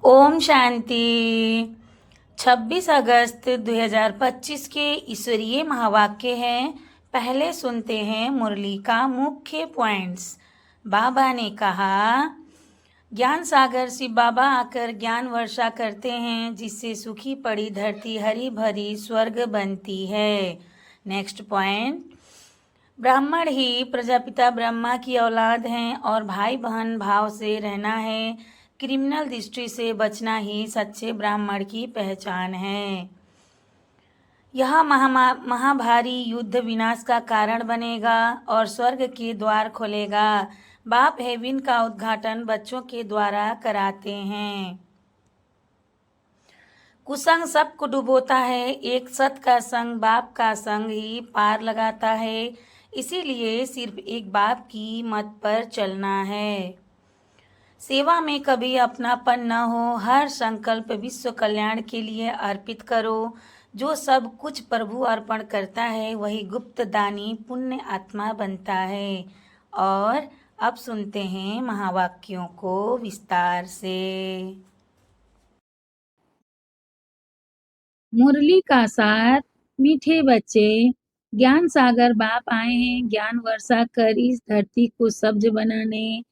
ओम शांति। 26 अगस्त 2025 के ईश्वरीय महावाक्य हैं। पहले सुनते हैं मुरली का मुख्य पॉइंट्स। बाबा ने कहा, ज्ञान सागर शिव बाबा आकर ज्ञान वर्षा करते हैं, जिससे सूखी पड़ी धरती हरी भरी स्वर्ग बनती है। नेक्स्ट पॉइंट, ब्राह्मण ही प्रजापिता ब्रह्मा की औलाद हैं और भाई बहन भाव से रहना है। क्रिमिनल दृष्टि से बचना ही सच्चे ब्राह्मण की पहचान है। यह महाभारी युद्ध विनाश का कारण बनेगा और स्वर्ग के द्वार खोलेगा। बाप हेवन का उद्घाटन बच्चों के द्वारा कराते हैं। कुसंग सबको डुबोता है, एक सत का संग बाप का संग ही पार लगाता है। इसीलिए सिर्फ एक बाप की मत पर चलना है। सेवा में कभी अपनापन न हो, हर संकल्प विश्व कल्याण के लिए अर्पित करो। जो सब कुछ प्रभु अर्पण करता है वही गुप्त दानी पुण्य आत्मा बनता है। और अब सुनते हैं महावाक्यों को विस्तार से। मुरली का सार। मीठे बच्चे, ज्ञान सागर बाप आए हैं ज्ञान वर्षा कर इस धरती को सब्ज बनाने।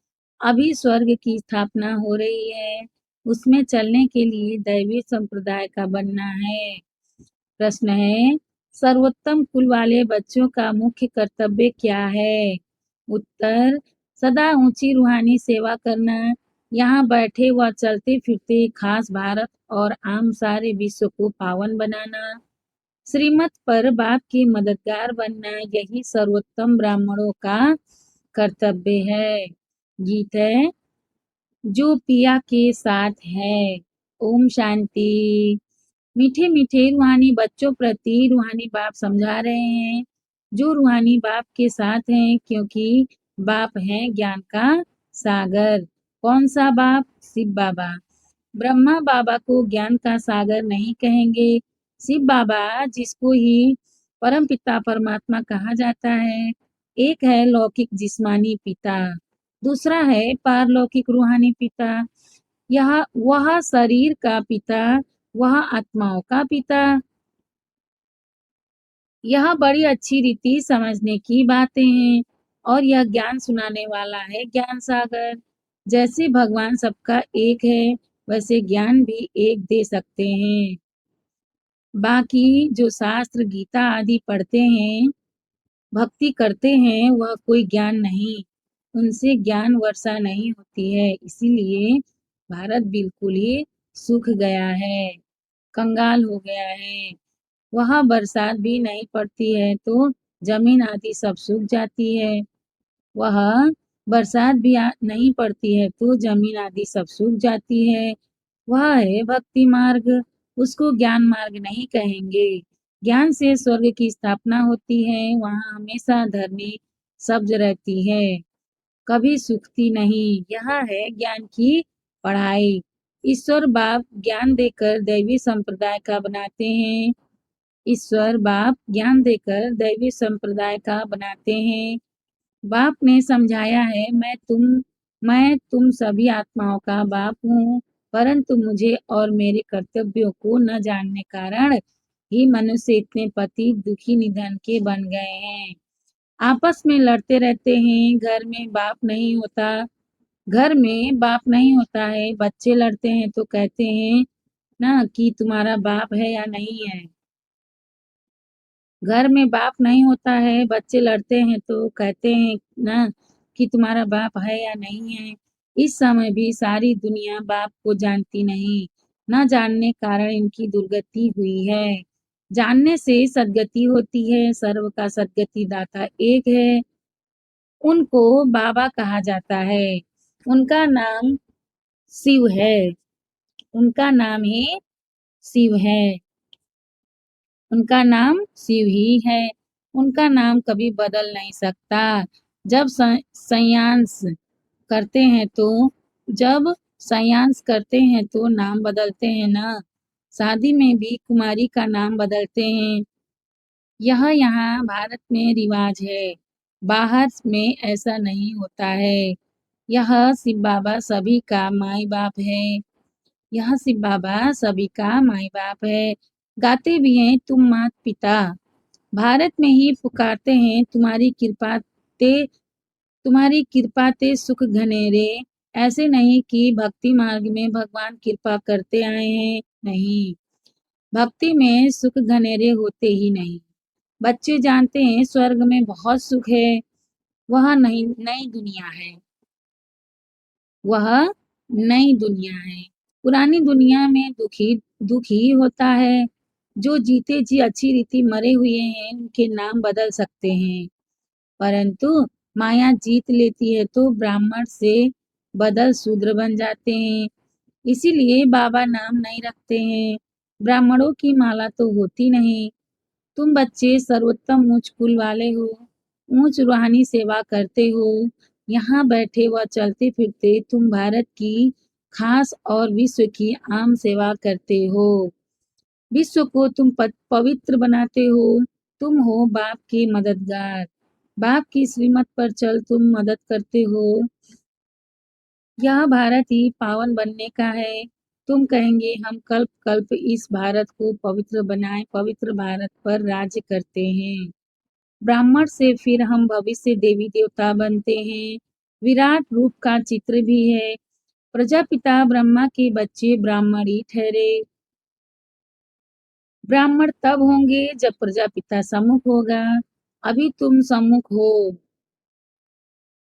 अभी स्वर्ग की स्थापना हो रही है, उसमें चलने के लिए दैवी संप्रदाय का बनना है। प्रश्न है, सर्वोत्तम कुल वाले बच्चों का मुख्य कर्तव्य क्या है? उत्तर, सदा ऊंची रूहानी सेवा करना, यहाँ बैठे व चलते फिरते खास भारत और आम सारे विश्व को पावन बनाना, श्रीमत पर बाप की मददगार बनना, यही सर्वोत्तम ब्राह्मणों का कर्तव्य है। गीत है, जो पिया के साथ है। ओम शांति। मीठे मीठे रूहानी बच्चों प्रति रूहानी बाप समझा रहे हैं, जो रूहानी बाप के साथ हैं, क्योंकि बाप है ज्ञान का सागर। कौन सा बाप? शिव बाबा। ब्रह्मा बाबा को ज्ञान का सागर नहीं कहेंगे। शिव बाबा, जिसको ही परम पिता परमात्मा कहा जाता है, एक है लौकिक जिस्मानी पिता, दूसरा है पारलौकिक रूहानी पिता। यह वह शरीर का पिता, वह आत्माओं का पिता। यह बड़ी अच्छी रीति समझने की बातें हैं और यह ज्ञान सुनाने वाला है ज्ञान सागर। जैसे भगवान सबका एक है, वैसे ज्ञान भी एक दे सकते हैं। बाकी जो शास्त्र गीता आदि पढ़ते हैं, भक्ति करते हैं, वह कोई ज्ञान नहीं, उनसे ज्ञान वर्षा नहीं होती है। इसीलिए भारत बिल्कुल ही सूख गया है, कंगाल हो गया है। वहाँ बरसात भी नहीं पड़ती है तो जमीन आदि सब सूख जाती है। वह बरसात भी नहीं पड़ती है तो जमीन आदि सब सूख जाती है। वह है भक्ति मार्ग, उसको ज्ञान मार्ग नहीं कहेंगे। ज्ञान से स्वर्ग की स्थापना होती है, वहाँ हमेशा धरनी सब्ज रहती है, कभी सूखती नहीं। यह है ज्ञान की पढ़ाई। ईश्वर बाप ज्ञान देकर दैवी संप्रदाय का बनाते हैं। ईश्वर बाप ज्ञान देकर दैवी संप्रदाय का बनाते हैं। बाप ने समझाया है, मैं तुम सभी आत्माओं का बाप हूँ, परंतु मुझे और मेरे कर्तव्यों को न जानने कारण ही मनुष्य इतने पति दुखी निधन के बन गए हैं। आपस में लड़ते रहते हैं, घर में बाप नहीं होता है। बच्चे लड़ते हैं तो कहते हैं ना कि तुम्हारा बाप है या नहीं है। घर में बाप नहीं होता है, बच्चे लड़ते हैं तो कहते हैं ना कि तुम्हारा बाप है या नहीं है। इस समय भी सारी दुनिया बाप को जानती नहीं, न जानने कारण इनकी दुर्गति हुई है। जानने से सदगति होती है। सर्व का सदगति दाता एक है, उनको बाबा कहा जाता है। उनका नाम शिव है, उनका नाम ही शिव है, उनका नाम शिव ही है। उनका नाम कभी बदल नहीं सकता। जब संन्यास करते हैं तो जब संन्यास करते हैं तो नाम बदलते हैं ना। शादी में भी कुमारी का नाम बदलते हैं। यह यहाँ भारत में रिवाज है, बाहर में ऐसा नहीं होता है। यह शिव बाबा सभी का माई बाप है। यह शिव बाबा सभी का माई बाप है। गाते भी हैं तुम मात पिता, भारत में ही पुकारते हैं ते तुम्हारी कृपा ते सुख घनेरे। ऐसे नहीं कि भक्ति मार्ग में भगवान कृपा करते आए हैं, नहीं, भक्ति में सुख घनेरे होते ही नहीं। बच्चे जानते हैं स्वर्ग में बहुत सुख है, वह नई नई दुनिया है, वह नई दुनिया है। पुरानी दुनिया में दुख ही होता है। जो जीते जी अच्छी रीति मरे हुए हैं उनके नाम बदल सकते हैं, परंतु माया जीत लेती है तो ब्राह्मण से बदल शूद्र बन जाते हैं। इसीलिए बाबा नाम नहीं रखते हैं। ब्राह्मणों की माला तो होती नहीं। तुम बच्चे सर्वोत्तम उच्च कुल वाले हो, ऊंच रूहानी सेवा करते हो। यहाँ बैठे व चलते फिरते तुम भारत की खास और विश्व की आम सेवा करते हो। विश्व को तुम पवित्र बनाते हो। तुम हो बाप के मददगार। बाप की श्रीमत पर चल तुम मदद करते हो। यह भारत ही पावन बनने का है। तुम कहेंगे हम कल्प कल्प इस भारत को पवित्र बनाए, पवित्र भारत पर राज्य करते हैं। ब्राह्मण से फिर हम भविष्य देवी देवता बनते हैं। विराट रूप का चित्र भी है। प्रजापिता ब्रह्मा के बच्चे ब्राह्मण ही ठहरे। ब्राह्मण तब होंगे जब प्रजापिता सम्मुख होगा। अभी तुम सम्मुख हो।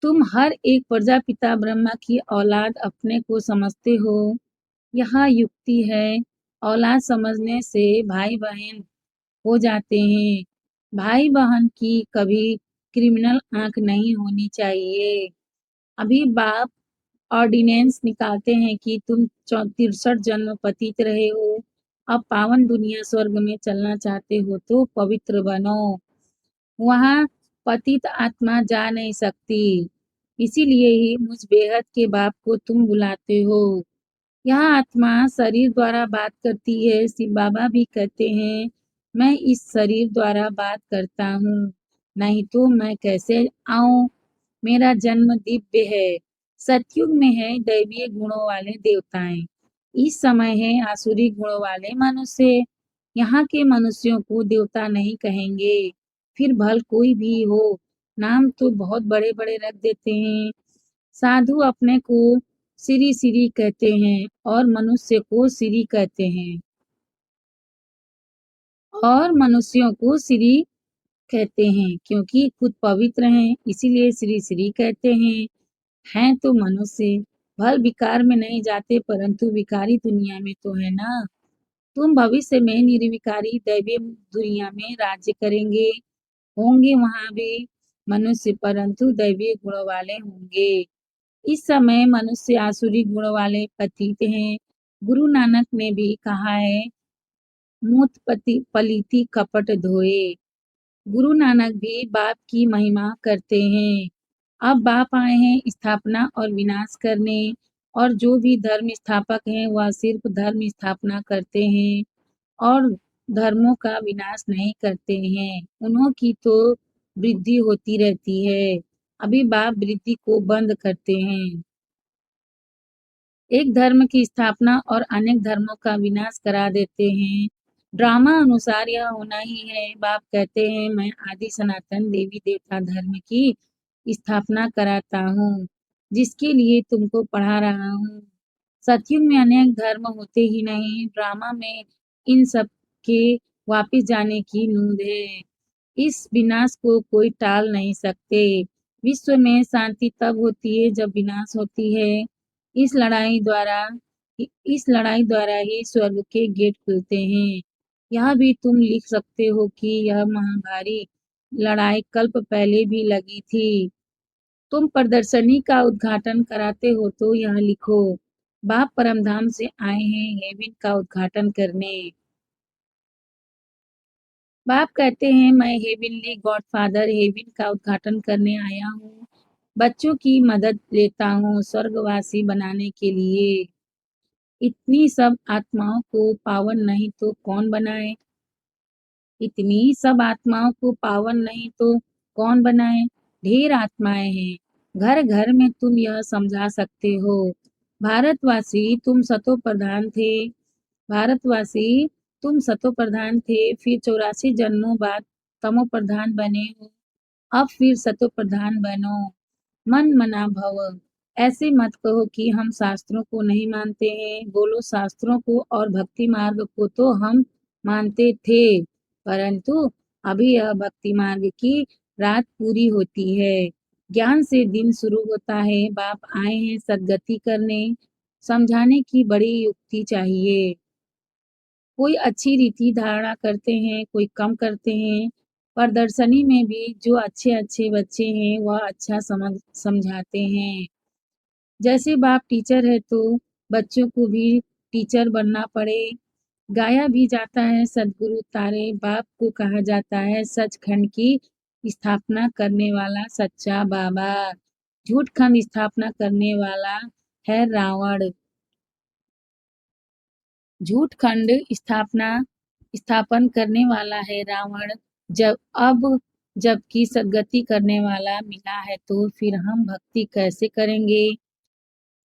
तुम हर एक प्रजापिता ब्रह्मा की औलाद अपने को समझते हो। यहाँ युक्ति है, औलाद समझने से भाई बहन हो जाते हैं। भाई बहन की कभी क्रिमिनल आंख नहीं होनी चाहिए। अभी बाप ऑर्डिनेंस निकालते हैं कि तुम 63 जन्म पतित रहे हो। अब पावन दुनिया स्वर्ग में चलना चाहते हो तो पवित्र बनो। वहाँ पतित आत्मा जा नहीं सकती। इसीलिए ही मुझ बेहद के बाप को तुम बुलाते हो। यह आत्मा शरीर द्वारा बात करती है। शिव बाबा भी कहते हैं मैं इस शरीर द्वारा बात करता हूँ, नहीं तो मैं कैसे आऊं। मेरा जन्म दिव्य है। सतयुग में है दैवीय गुणों वाले देवताएं, इस समय है आसुरी गुणों वाले मनुष्य। यहाँ के मनुष्यों को देवता नहीं कहेंगे। फिर भल कोई भी हो, नाम तो बहुत बड़े बड़े रख देते हैं। साधु अपने को श्री श्री कहते हैं और मनुष्य को श्री कहते हैं, और मनुष्यों को श्री कहते हैं क्योंकि खुद पवित्र हैं, इसीलिए श्री श्री कहते हैं तो मनुष्य भल विकार में नहीं जाते, परंतु विकारी दुनिया में तो है ना। तुम भविष्य में निर्विकारी दैवीय दुनिया में राज्य करेंगे। होंगे वहां भी मनुष्य, परंतु दैवीय गुणों वाले होंगे। इस समय मनुष्य आसुरी गुण वाले पतित हैं। गुरु नानक ने भी कहा है मूत पलीति कपट धोए। गुरु नानक भी बाप की महिमा करते हैं। अब बाप आए हैं स्थापना और विनाश करने, और जो भी धर्म स्थापक हैं वह सिर्फ धर्म स्थापना करते हैं और धर्मों का विनाश नहीं करते हैं। उन्हों की तो वृद्धि होती रहती है। अभी बाप वृद्धि को बंद करते हैं। एक धर्म की स्थापना और अनेक धर्मों का विनाश करा देते हैं। ड्रामा अनुसार यह होना ही है। बाप कहते हैं मैं आदि सनातन देवी देवता धर्म की स्थापना कराता हूँ, जिसके लिए तुमको पढ़ा रहा हूँ। सतयुग में अनेक धर्म होते ही नहीं। ड्रामा में इन सब के वापिस जाने की नूंद है। इस विनाश को कोई टाल नहीं सकते। विश्व में शांति तब होती है जब विनाश होती है। इस लड़ाई द्वारा इस लड़ाई द्वारा ही स्वर्ग के गेट खुलते हैं। यह भी तुम लिख सकते हो कि यह महाभारी लड़ाई कल्प पहले भी लगी थी। तुम प्रदर्शनी का उद्घाटन कराते हो तो यह लिखो बाप परमधाम से आए हैं हेवन का उद्घाटन करने। बाप कहते हैं मैं हेवनली गॉडफादर हेवन का उद्घाटन करने आया हूँ। बच्चों की मदद लेता हूँ स्वर्गवासी बनाने के लिए। इतनी सब आत्माओं को पावन नहीं तो कौन बनाए। इतनी सब आत्माओं को पावन नहीं तो कौन बनाए। ढेर आत्माएं हैं। घर घर में तुम यह समझा सकते हो। भारतवासी तुम सतोप्रधान थे भारतवासी तुम सतोप्रधान थे, फिर 84 जन्मों बाद तमोप्रधान बने हो, अब फिर सतोप्रधान बनो। मन मना भव। ऐसे मत कहो कि हम शास्त्रों को नहीं मानते हैं, बोलो शास्त्रों को और भक्ति मार्ग को तो हम मानते थे, परंतु अभी यह भक्ति मार्ग की रात पूरी होती है। ज्ञान से दिन शुरू होता है। बाप आए हैं सद्गति करने, समझाने की बड़ी युक्ति चाहिए। कोई अच्छी रीति धारणा करते हैं, कोई कम करते हैं। प्रदर्शनी में भी जो अच्छे-अच्छे बच्चे हैं, वह अच्छा समझाते हैं। जैसे बाप टीचर है तो बच्चों को भी टीचर बनना पड़े। गाया भी जाता है सद्गुरु तारे, बाप को कहा जाता है सचखंड की स्थापना करने वाला सच्चा बाबा। झूठ खंड स्थापना करने वाला है रावण। झूठ खंड स्थापन करने वाला है रावण। जबकि सद्गति करने वाला मिला है तो फिर हम भक्ति कैसे करेंगे।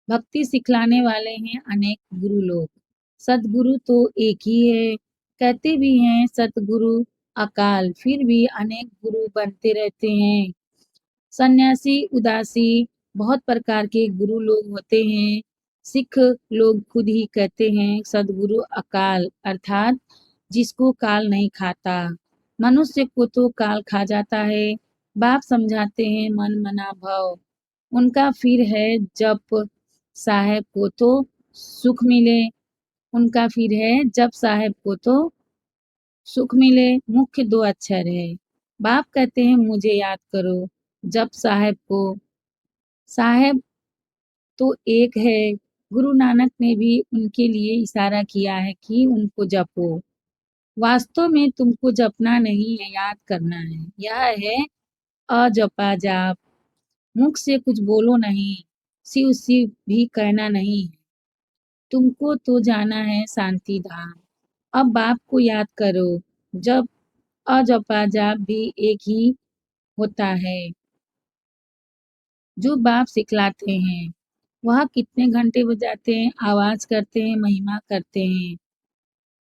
भक्ति सिखलाने वाले हैं अनेक गुरु लोग, सतगुरु तो एक ही है। कहते भी हैं सतगुरु अकाल, फिर भी अनेक गुरु बनते रहते हैं। सन्यासी उदासी बहुत प्रकार के गुरु लोग होते हैं। सिख लोग खुद ही कहते हैं सदगुरु अकाल, अर्थात जिसको काल नहीं खाता। मनुष्य को तो काल खा जाता है। बाप समझाते हैं मन मना भव। उनका फिर है जप साहेब को तो सुख मिले। उनका फिर है जप साहेब को तो सुख मिले। मुख्य 2 अक्षर है। बाप कहते हैं मुझे याद करो। जप साहेब को, साहेब तो एक है। गुरु नानक ने भी उनके लिए इशारा किया है कि उनको जपो। वास्तव में तुमको जपना नहीं है, याद करना है। यह है अजपा जाप। मुख से कुछ बोलो नहीं, शिव शिव भी कहना नहीं है। तुमको तो जाना है शांति धाम। अब बाप को याद करो। जब अजपा जाप भी एक ही होता है जो बाप सिखलाते हैं। वह कितने घंटे बजाते हैं, आवाज करते हैं, महिमा करते हैं।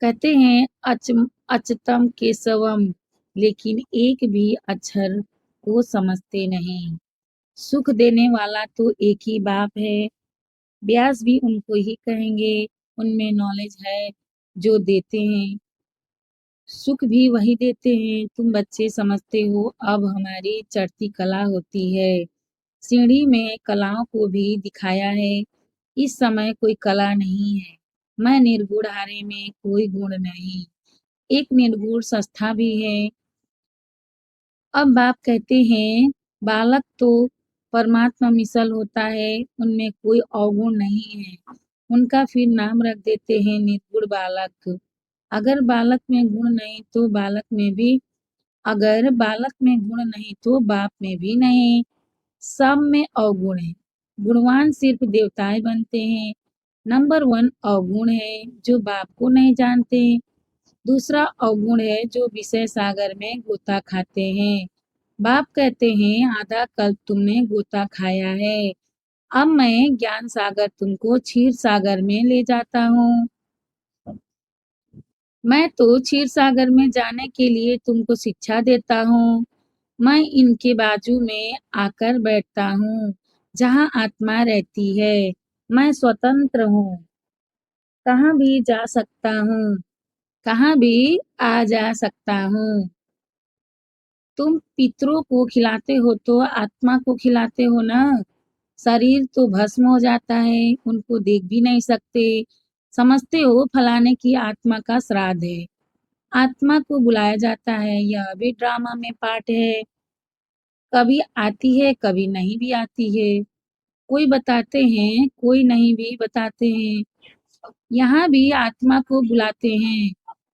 कहते हैं अचतम केशवम, लेकिन एक भी अक्षर को समझते नहीं। सुख देने वाला तो एक ही बाप है। व्यास भी उनको ही कहेंगे। उनमें नॉलेज है जो देते हैं, सुख भी वही देते हैं। तुम बच्चे समझते हो अब हमारी चढ़ती कला होती है। सीढ़ी में कलाओं को भी दिखाया है। इस समय कोई कला नहीं है। मैं निर्गुण हारे में कोई गुण नहीं। एक निर्गुण संस्था भी है। अब बाप कहते हैं बालक तो परमात्मा मिसल होता है, उनमें कोई अवगुण नहीं है। उनका फिर नाम रख देते हैं निर्गुण बालक। अगर बालक में गुण नहीं तो बालक में भी अगर बालक में गुण नहीं तो बाप में भी नहीं। सब में अवगुण है। गुणवान सिर्फ देवताएं बनते हैं। नंबर 1 अवगुण है जो बाप को नहीं जानते। दूसरा अवगुण है जो विषय सागर में गोता खाते हैं। बाप कहते हैं आधा कल्प तुमने गोता खाया है, अब मैं ज्ञान सागर तुमको क्षीर सागर में ले जाता हूँ। मैं तो क्षीर सागर में जाने के लिए तुमको शिक्षा देता हूँ। मैं इनके बाजू में आकर बैठता हूँ जहाँ आत्मा रहती है। मैं स्वतंत्र हूँ, कहाँ भी जा सकता हूँ, कहाँ भी आ जा सकता हूँ। तुम पितरों को खिलाते हो तो आत्मा को खिलाते हो ना। शरीर तो भस्म हो जाता है, उनको देख भी नहीं सकते। समझते हो फलाने की आत्मा का श्राद्ध है। आत्मा को बुलाया जाता है, यह भी ड्रामा में पार्ट है। कभी आती है, कभी नहीं भी आती है। कोई बताते हैं, कोई नहीं भी बताते हैं। यहाँ भी आत्मा को बुलाते हैं,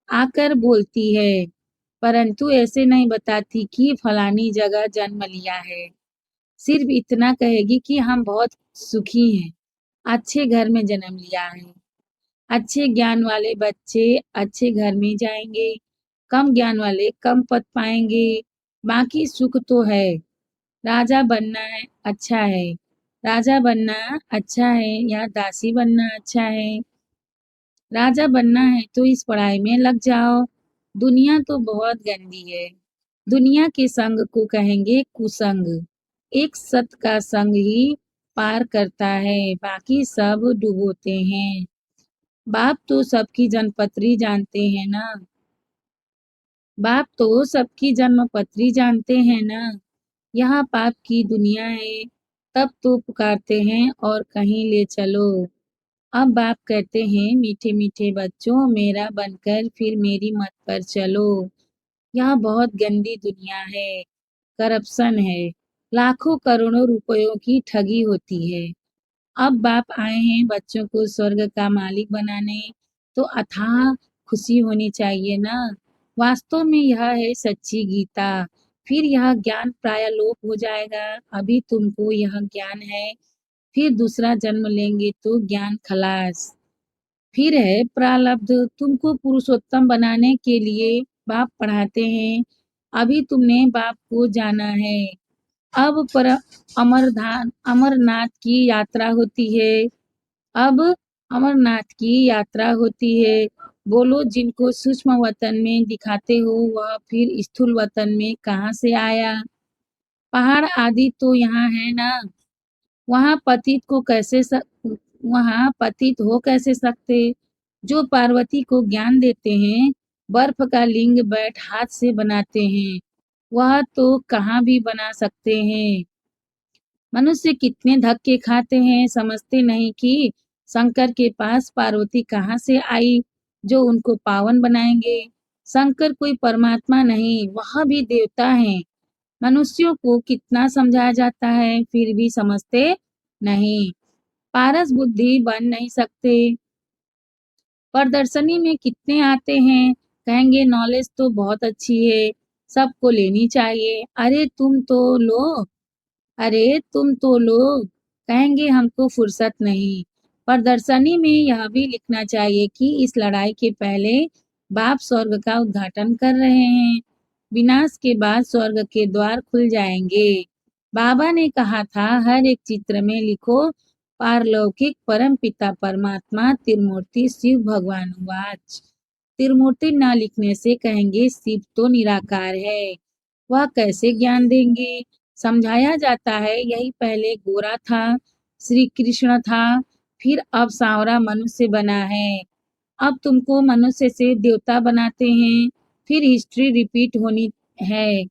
आकर बोलती है, परंतु ऐसे नहीं बताती कि फलानी जगह जन्म लिया है। सिर्फ इतना कहेगी कि हम बहुत सुखी हैं, अच्छे घर में जन्म लिया है। अच्छे ज्ञान वाले बच्चे अच्छे घर में जाएंगे, कम ज्ञान वाले कम पद पाएंगे। बाकी सुख तो है, राजा बनना है, अच्छा है। राजा बनना अच्छा है या दासी बनना अच्छा है? राजा बनना है तो इस पढ़ाई में लग जाओ। दुनिया तो बहुत गंदी है। दुनिया के संग को कहेंगे कुसंग। एक सत का संग ही पार करता है, बाकी सब डुबोते हैं। बाप तो सबकी जन्मपत्री जानते हैं ना। बाप तो सबकी जन्मपत्री जानते हैं ना। यहाँ पाप की दुनिया है, तब तो पुकारते हैं और कहीं ले चलो। अब बाप कहते हैं मीठे मीठे बच्चों मेरा बनकर फिर मेरी मत पर चलो। यहाँ बहुत गंदी दुनिया है, करप्शन है, लाखों करोड़ों रुपयों की ठगी होती है। अब बाप आए हैं बच्चों को स्वर्ग का मालिक बनाने, तो अथाह खुशी होनी चाहिए ना। वास्तव में यह है सच्ची गीता। फिर यह ज्ञान प्राय लोप हो जाएगा। अभी तुमको यह ज्ञान है, फिर दूसरा जन्म लेंगे तो ज्ञान खलास। फिर है प्रारब्ध। तुमको पुरुषोत्तम बनाने के लिए बाप पढ़ाते हैं। अभी तुमने बाप को जाना है। अब पर अमरनाथ की यात्रा होती है। अब अमरनाथ की यात्रा होती है। बोलो जिनको सूक्ष्म वतन में दिखाते हो वह फिर स्थूल वतन में कहाँ से आया? पहाड़ आदि तो यहाँ है ना। वहाँ पतित को कैसे वहाँ पतित हो कैसे सकते? जो पार्वती को ज्ञान देते हैं, बर्फ का लिंग बैठ हाथ से बनाते हैं, वह तो कहाँ भी बना सकते हैं। मनुष्य कितने धक्के खाते हैं, समझते नहीं कि शंकर के पास पार्वती कहाँ से आई जो उनको पावन बनाएंगे। शंकर कोई परमात्मा नहीं, वह भी देवता हैं। मनुष्यों को कितना समझाया जाता है फिर भी समझते नहीं। पारस बुद्धि बन नहीं सकते। प्रदर्शनी में कितने आते हैं, कहेंगे नॉलेज तो बहुत अच्छी है, सबको लेनी चाहिए। अरे तुम तो लो, कहेंगे हमको फुर्सत नहीं। प्रदर्शनी में यह भी लिखना चाहिए कि इस लड़ाई के पहले बाप स्वर्ग का उद्घाटन कर रहे हैं। विनाश के बाद स्वर्ग के द्वार खुल जाएंगे। बाबा ने कहा था हर एक चित्र में लिखो पारलौकिक परम पिता परमात्मा त्रिमूर्ति शिव भगवान वाच। त्रिमूर्ति न लिखने से कहेंगे शिव तो निराकार है, वह कैसे ज्ञान देंगे? समझाया जाता है यही पहले गोरा था, श्री कृष्ण था, फिर अब सांवरा मनुष्य बना है। अब तुमको मनुष्य से देवता बनाते हैं, फिर हिस्ट्री रिपीट होनी है।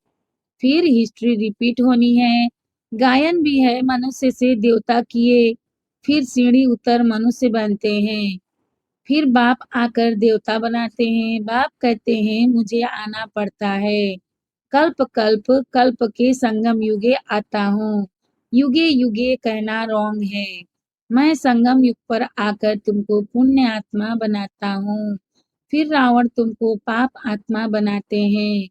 फिर हिस्ट्री रिपीट होनी है। गायन भी है मनुष्य से देवता किए, फिर सीढ़ी उतर मनुष्य बनते हैं। फिर बाप आकर देवता बनाते हैं। बाप कहते हैं मुझे आना पड़ता है। कल्प कल्प कल्प के संगम युगे आता हूँ। युगे युगे कहना रॉन्ग है। मैं संगम युग पर आकर तुमको पुण्य आत्मा बनाता हूँ। फिर रावण तुमको पाप आत्मा बनाते हैं।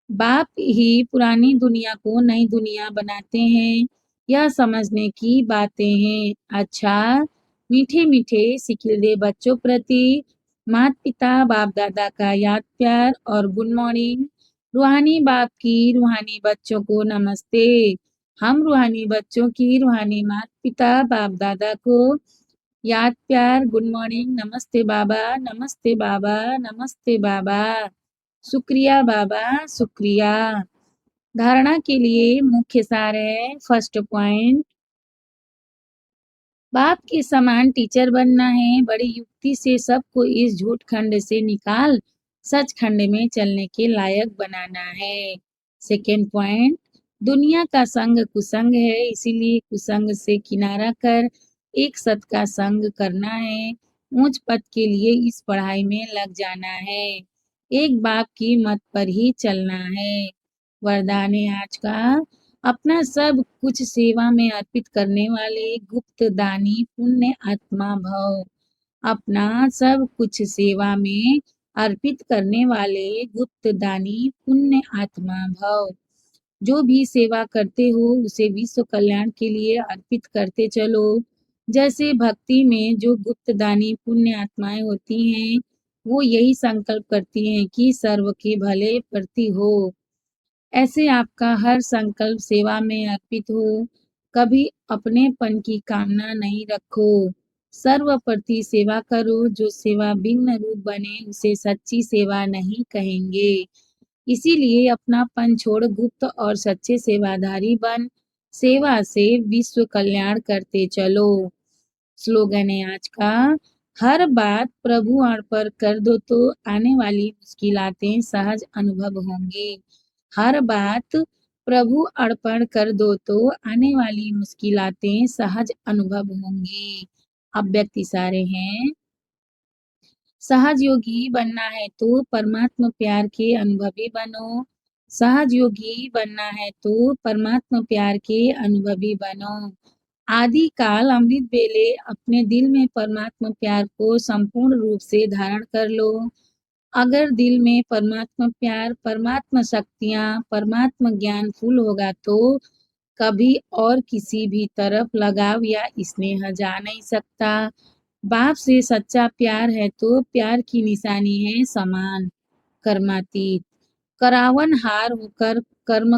बाप ही पुरानी दुनिया को नई दुनिया बनाते हैं। यह समझने की बातें हैं। अच्छा, मीठे मीठे सिखिलदे बच्चों प्रति माता पिता बाप दादा का याद प्यार और गुड मॉर्निंग। रूहानी बाप की रूहानी बच्चों को नमस्ते। हम रूहानी बच्चों की रूहानी माता पिता बाप दादा को याद प्यार गुड मॉर्निंग। नमस्ते बाबा, नमस्ते बाबा, नमस्ते बाबा। शुक्रिया बाबा, शुक्रिया। धारणा के लिए मुख्य सार है। फर्स्ट पॉइंट, बाप के समान टीचर बनना है। बड़ी युक्ति से सबको इस झूठ खंड से निकाल सच खंड में चलने के लायक बनाना है। सेकेंड पॉइंट, दुनिया का संग कुसंग है, इसीलिए कुसंग से किनारा कर एक सत का संग करना है। ऊंच पद के लिए इस पढ़ाई में लग जाना है। एक बाप की मत पर ही चलना है। वरदान है आज का, अपना सब कुछ सेवा में अर्पित करने वाले गुप्त दानी पुण्य आत्मा भव। अपना सब कुछ सेवा में अर्पित करने वाले गुप्त दानी पुण्य आत्मा भव। जो भी सेवा करते हो उसे विश्व कल्याण के लिए अर्पित करते चलो। जैसे भक्ति में जो गुप्त दानी पुण्य आत्माएं होती हैं, वो यही संकल्प करती हैं कि सर्व के भले प्रति हो। ऐसे आपका हर संकल्प सेवा में अर्पित हो। कभी अपनेपन की कामना नहीं रखो। सर्वप्रति सेवा करो, जो सेवा भिन्न रूप बने उसे सच्ची सेवा नहीं कहेंगे। इसीलिए अपनापन छोड़ गुप्त और सच्चे सेवाधारी बन, सेवा से विश्व कल्याण करते चलो। स्लोगन है आज का, हर बात प्रभु अर्पण कर दो तो आने वाली मुश्किलातें सहज अनुभव होंगी। हर बात प्रभु अर्पण कर दो तो आने वाली मुश्किलातें सहज अनुभव होंगी। अब व्यक्ति सारे हैं, सहज योगी बनना है तो परमात्मा प्यार के अनुभवी बनो। सहज योगी बनना है तो परमात्मा प्यार के अनुभवी बनो। आदि काल अमृत बेले अपने दिल में परमात्मा प्यार को संपूर्ण रूप से धारण कर लो। अगर दिल में परमात्मा प्यार, परमात्मा शक्तियाँ, परमात्मा ज्ञान फूल होगा तो कभी और किसी भी तरफ लगाव या स्नेह जा नहीं सकता। बाप से सच्चा प्यार है तो प्यार की निशानी है समान, कर्मातीत। करावन हार होकर कर्म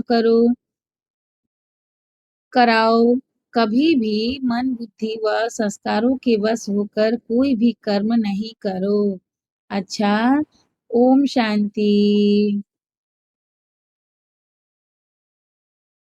कराओ। कभी भी मन, बुद्धि व संस्कारों के वश होकर कोई भी कर्म नहीं करो। अच्छा, ओम शांति।